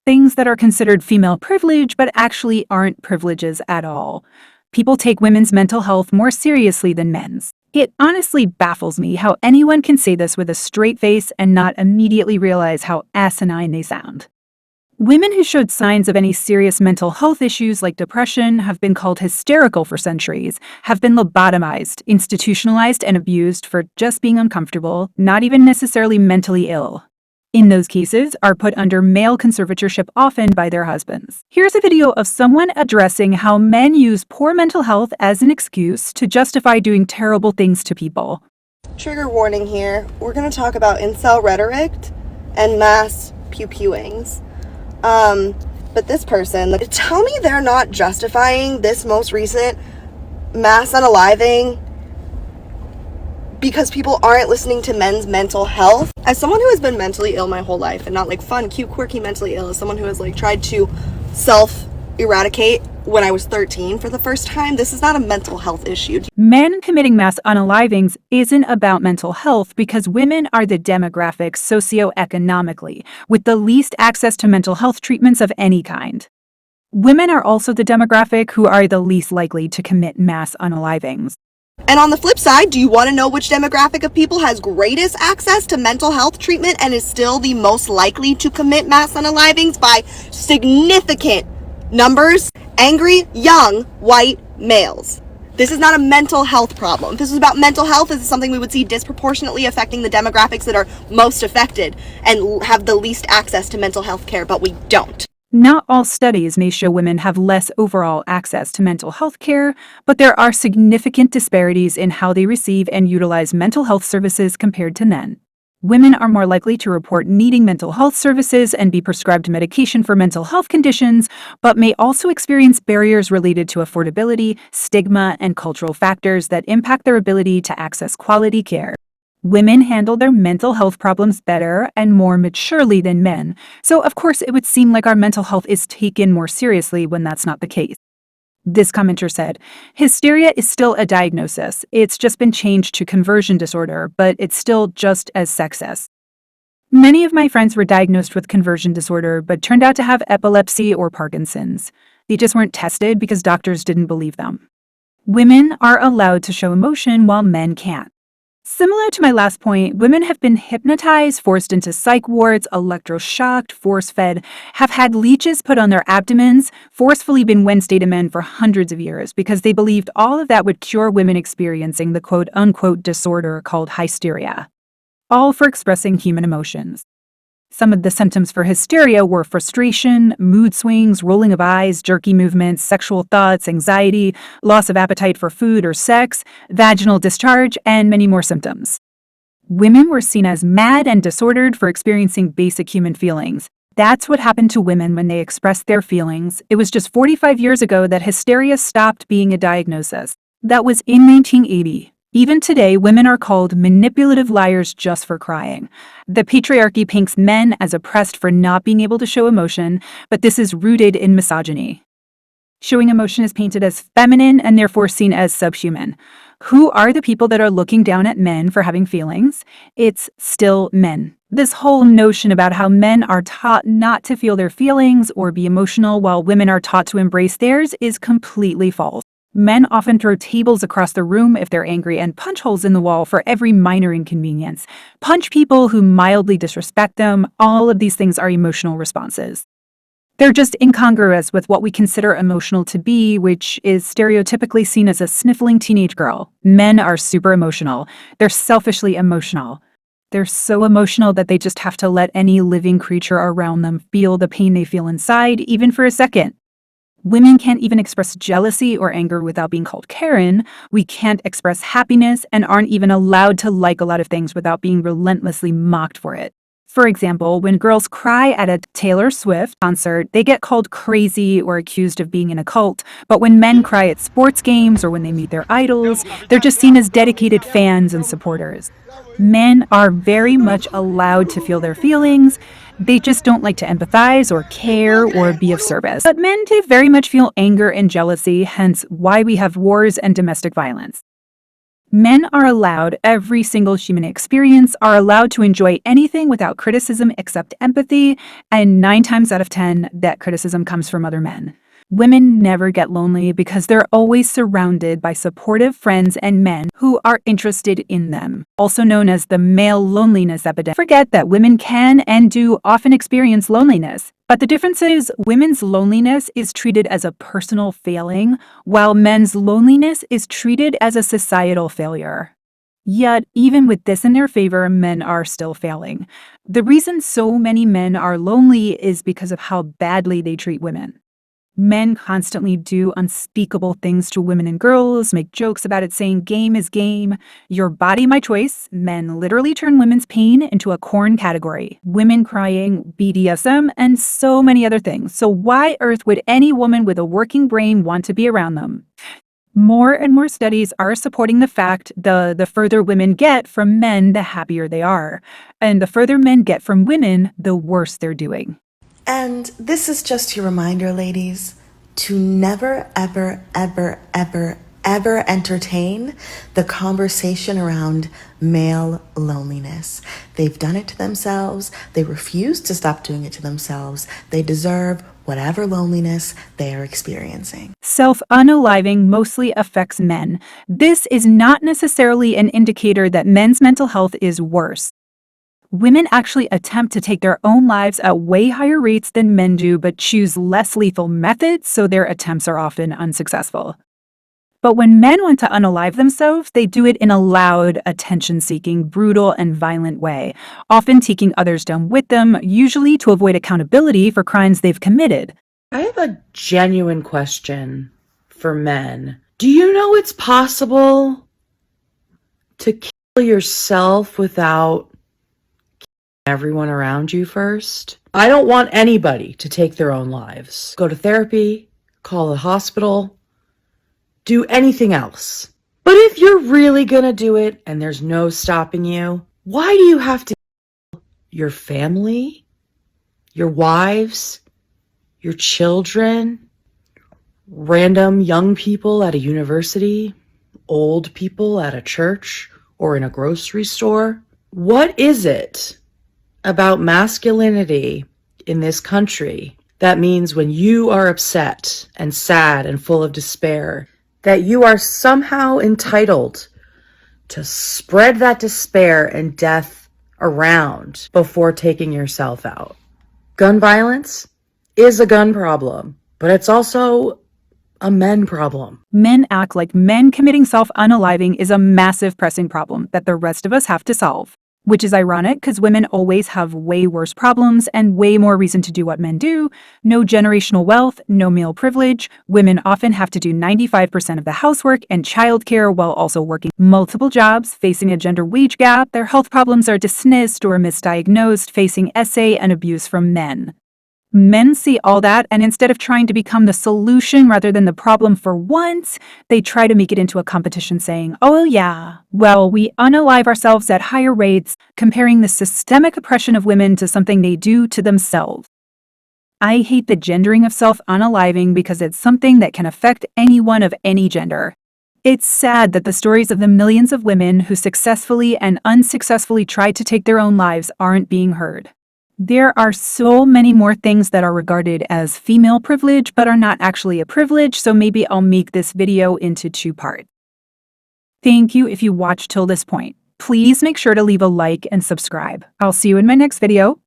things that are considered female privilege but actually aren't privileges at all. People take women's mental health more seriously than men's. It honestly baffles me how anyone can say this with a straight face and not immediately realize how asinine they sound. Women who showed signs of any serious mental health issues like depression have been called hysterical for centuries, have been lobotomized, institutionalized, and abused for just being uncomfortable, not even necessarily mentally ill. In those cases, are put under male conservatorship often by their husbands. Here's a video of someone addressing how men use poor mental health as an excuse to justify doing terrible things to people. Trigger warning here. We're going to talk about incel rhetoric and mass pew-pewings. But this person, tell me they're not justifying this most recent mass unaliving because people aren't listening to men's mental health. As someone who has been mentally ill my whole life, and not like fun, cute, quirky mentally ill, as someone who has like tried to self-eradicate when I was 13 for the first time, this is not a mental health issue. Men committing mass unalivings isn't about mental health because women are the demographic socioeconomically with the least access to mental health treatments of any kind. Women are also the demographic who are the least likely to commit mass unalivings. And on the flip side, do you want to know which demographic of people has greatest access to mental health treatment and is still the most likely to commit mass unalivings by significant numbers? Angry, young, white males. This is not a mental health problem. If this is about mental health, this is something we would see disproportionately affecting the demographics that are most affected and have the least access to mental health care, but we don't. Not all studies may show women have less overall access to mental health care, but there are significant disparities in how they receive and utilize mental health services compared to men. Women are more likely to report needing mental health services and be prescribed medication for mental health conditions, but may also experience barriers related to affordability, stigma, and cultural factors that impact their ability to access quality care. Women handle their mental health problems better and more maturely than men, so of course it would seem like our mental health is taken more seriously when that's not the case. This commenter said, hysteria is still a diagnosis. It's just been changed to conversion disorder, but it's still just as sexist. Many of my friends were diagnosed with conversion disorder, but turned out to have epilepsy or Parkinson's. They just weren't tested because doctors didn't believe them. Women are allowed to show emotion while men can't. Similar to my last point, women have been hypnotized, forced into psych wards, electroshocked, force-fed, have had leeches put on their abdomens, forcefully been Wednesday to men for hundreds of years because they believed all of that would cure women experiencing the quote-unquote disorder called hysteria. All for expressing human emotions. Some of the symptoms for hysteria were frustration, mood swings, rolling of eyes, jerky movements, sexual thoughts, anxiety, loss of appetite for food or sex, vaginal discharge, and many more symptoms. Women were seen as mad and disordered for experiencing basic human feelings. That's what happened to women when they expressed their feelings. It was just 45 years ago that hysteria stopped being a diagnosis. That was in 1980. Even today, women are called manipulative liars just for crying. The patriarchy paints men as oppressed for not being able to show emotion, but this is rooted in misogyny. Showing emotion is painted as feminine and therefore seen as subhuman. Who are the people that are looking down at men for having feelings? It's still men. This whole notion about how men are taught not to feel their feelings or be emotional while women are taught to embrace theirs is completely false. Men often throw tables across the room if they're angry and punch holes in the wall for every minor inconvenience. Punch people who mildly disrespect them. All of these things are emotional responses. They're just incongruous with what we consider emotional to be, which is stereotypically seen as a sniffling teenage girl. Men are super emotional. They're selfishly emotional. They're so emotional that they just have to let any living creature around them feel the pain they feel inside, even for a second. Women can't even express jealousy or anger without being called Karen. We can't express happiness and aren't even allowed to like a lot of things without being relentlessly mocked for it. For example, when girls cry at a Taylor Swift concert, they get called crazy or accused of being in a cult. But when men cry at sports games or when they meet their idols, they're just seen as dedicated fans and supporters. Men are very much allowed to feel their feelings. They just don't like to empathize or care or be of service. But men do very much feel anger and jealousy, hence why we have wars and domestic violence. Men are allowed every single human experience, are allowed to enjoy anything without criticism except empathy, and 9 times out of 10, that criticism comes from other men. Women never get lonely because they're always surrounded by supportive friends and men who are interested in them, also known as the male loneliness epidemic. Forget that women can and do often experience loneliness, but the difference is women's loneliness is treated as a personal failing, while men's loneliness is treated as a societal failure. Yet, even with this in their favor, men are still failing. The reason so many men are lonely is because of how badly they treat women. Men constantly do unspeakable things to women and girls, make jokes about it saying game is game, your body my choice. Men literally turn women's pain into a corn category. Women crying, BDSM, and so many other things. So why earth would any woman with a working brain want to be around them? More and more studies are supporting the fact the further women get from men, the happier they are. And the further men get from women, the worse they're doing. And this is just your reminder, ladies, to never, ever, ever, ever, ever entertain the conversation around male loneliness. They've done it to themselves. They refuse to stop doing it to themselves. They deserve whatever loneliness they are experiencing. Self-unaliving mostly affects men. This is not necessarily an indicator that men's mental health is worse. Women actually attempt to take their own lives at way higher rates than men do, but choose less lethal methods, so their attempts are often unsuccessful. But when men want to unalive themselves, they do it in a loud, attention-seeking, brutal, and violent way, often taking others down with them, usually to avoid accountability for crimes they've committed. I have a genuine question for men. Do you know it's possible to kill yourself without everyone around you first? I don't want anybody to take their own lives. Go to therapy, call a hospital, do anything else. But if you're really gonna do it and there's no stopping you, why do you have to kill your family, your wives, your children, random young people at a university, old people at a church or in a grocery store? What is it about masculinity in this country that means when you are upset and sad and full of despair, that you are somehow entitled to spread that despair and death around before taking yourself out? Gun violence is a gun problem, but it's also a men problem. Men act like men committing self-unaliving is a massive pressing problem that the rest of us have to solve. Which is ironic because women always have way worse problems and way more reason to do what men do. No generational wealth, no male privilege. Women often have to do 95% of the housework and childcare while also working multiple jobs, facing a gender wage gap. Their health problems are dismissed or misdiagnosed, facing SA and abuse from men. Men see all that, and instead of trying to become the solution rather than the problem for once, they try to make it into a competition saying, oh yeah, well, we unalive ourselves at higher rates, comparing the systemic oppression of women to something they do to themselves. I hate the gendering of self-unaliving because it's something that can affect anyone of any gender. It's sad that the stories of the millions of women who successfully and unsuccessfully tried to take their own lives aren't being heard. There are so many more things that are regarded as female privilege but are not actually a privilege, so maybe I'll make this video into 2 parts. Thank you if you watched till this point. Please make sure to leave a like and subscribe. I'll see you in my next video.